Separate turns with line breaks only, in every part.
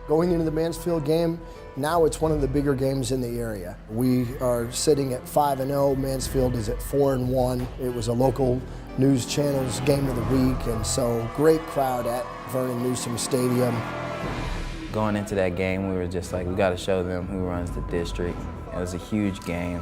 Going into the Mansfield game, now it's one of the bigger games in the area. We are sitting at 5-0, Mansfield is at 4-1. It was a local news channel's game of the week, and so great crowd at Vernon Newsom Stadium.
Going into that game, we were just like, we got to show them who runs the district. It was a huge game.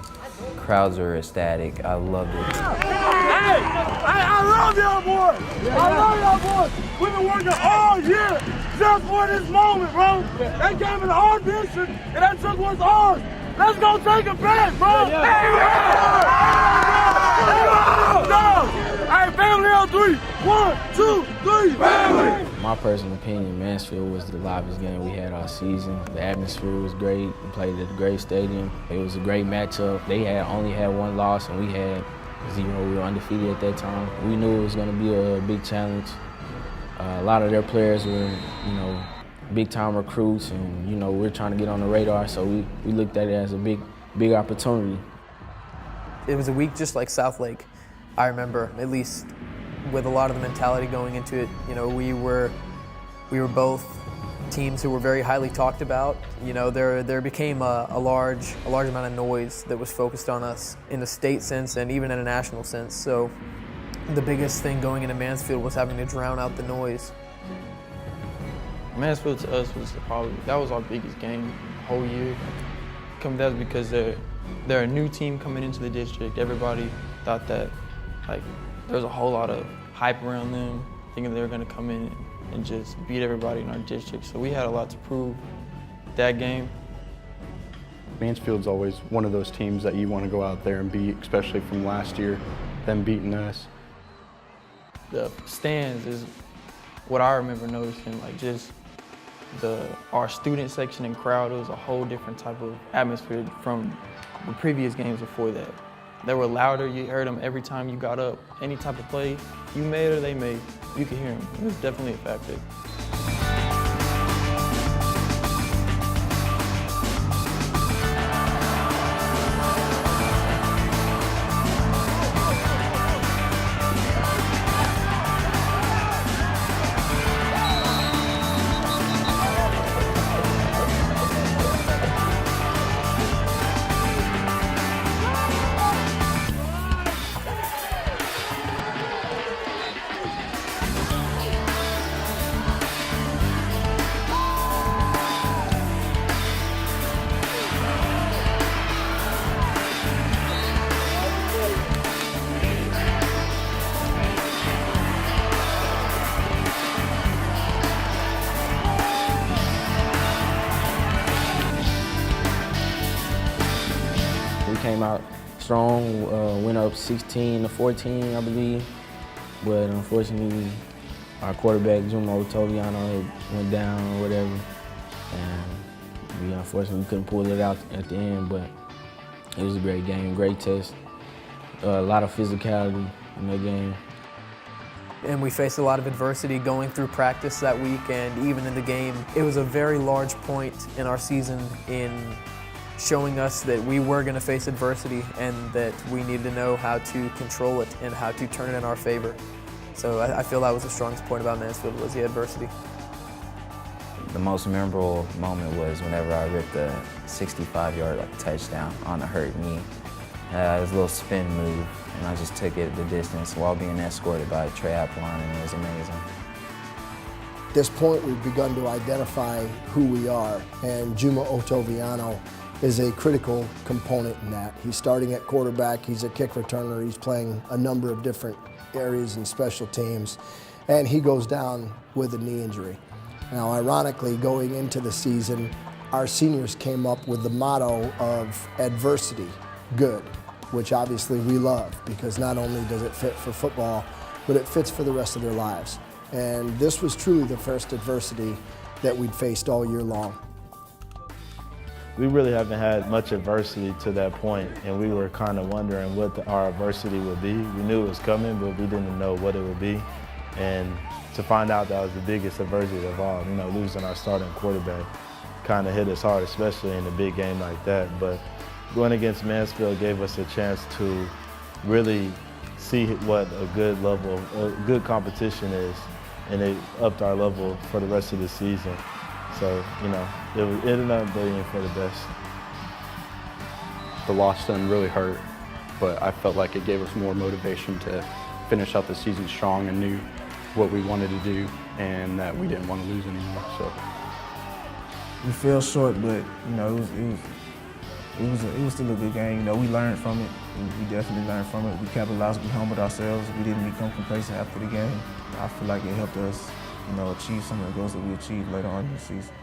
Crowds were ecstatic. I loved it.
Hey, I love y'all boys. I love y'all boys. We've been working all year just for this moment, bro. They came in our district, and that took what's ours. Let's go take it back, bro. Hey, family on three. 1, 2, 3, family.
My personal opinion, Mansfield was the livest game we had all season. The atmosphere was great. We played at a great stadium. It was a great matchup. They only had one loss, and we had 0. We were undefeated at that time. We knew it was going to be a big challenge. A lot of their players were, big-time recruits, and, we're trying to get on the radar, so we looked at it as a big opportunity.
It was a week just like South Lake, I remember, at least with a lot of the mentality going into it. We were both teams who were very highly talked about. There became a large amount of noise that was focused on us in a state sense and even in a national sense. So the biggest thing going into Mansfield was having to drown out the noise.
Mansfield to us was that was our biggest game the whole year. That's because they're a new team coming into the district. Everybody thought that there was a whole lot of hype around them, thinking they were going to come in and just beat everybody in our district. So we had a lot to prove that game.
Mansfield's always one of those teams that you want to go out there and beat, especially from last year, them beating us.
The stands is what I remember noticing, just our student section and crowd. It was a whole different type of atmosphere from the previous games before that. They were louder. You heard them every time you got up. Any type of play you made or they made, you could hear them. It was definitely a factor.
Came out strong, went up 16-14, I believe. But unfortunately, our quarterback, Toviano, went down or whatever. And we unfortunately couldn't pull it out at the end, but it was a great game, great test. A lot of physicality in that game.
And we faced a lot of adversity going through practice that week and even in the game. It was a very large point in our season in showing us that we were going to face adversity and that we needed to know how to control it and how to turn it in our favor. So I feel that was the strongest point about Mansfield, was the adversity.
The most memorable moment was whenever I ripped a 65-yard touchdown on a hurt knee. It was a little spin move, and I just took it the distance while being escorted by a triathlon, and it was amazing.
At this point, we've begun to identify who we are, and Juma Otoviano is a critical component in that. He's starting at quarterback, he's a kick returner, he's playing a number of different areas in special teams, and he goes down with a knee injury. Now, ironically, going into the season, our seniors came up with the motto of adversity, good, which obviously we love, because not only does it fit for football, but it fits for the rest of their lives. And this was truly the first adversity that we'd faced all year long.
We really haven't had much adversity to that point, and we were kind of wondering what our adversity would be. We knew it was coming, but we didn't know what it would be. And to find out that was the biggest adversity of all, losing our starting quarterback kind of hit us hard, especially in a big game like that. But going against Mansfield gave us a chance to really see what a good competition is, and it upped our level for the rest of the season. So, you know, it ended up being for the best.
The loss done really hurt, but I felt like it gave us more motivation to finish out the season strong and knew what we wanted to do and that we didn't want to lose anymore. So
we fell short, but you know it was still a good game. You know, we learned from it. We definitely learned from it. We capitalized. We humbled ourselves. We didn't become complacent after the game. I feel like it helped us, you know, achieve some of the goals that we achieved later on in the season.